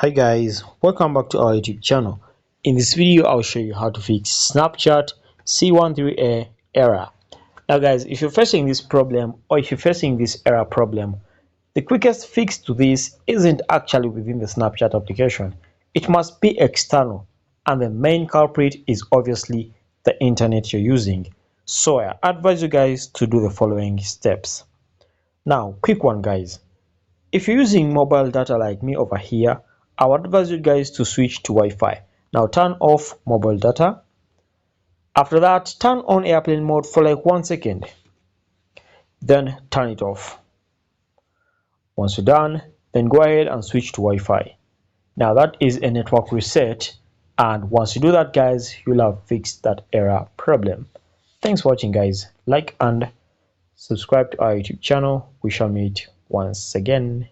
Hi guys, welcome back to our YouTube channel. In this video, I'll show you how to fix Snapchat C13A error. Now guys, if you're facing this problem or if you're facing this error problem, the quickest fix to this isn't actually within the Snapchat application. It must be external, and the main culprit is obviously the internet you're using. So I advise you guys to do the following steps. Now, quick one guys. If you're using mobile data like me over here, I would advise you guys to switch to Wi-Fi. Now turn off mobile data. After that, turn on airplane mode for like 1 second. Then turn it off. Once you're done, then go ahead and switch to Wi-Fi. Now that is a network reset, and once you do that guys, you'll have fixed that error problem. Thanks for watching guys. Like and subscribe to our YouTube channel. We shall meet once again.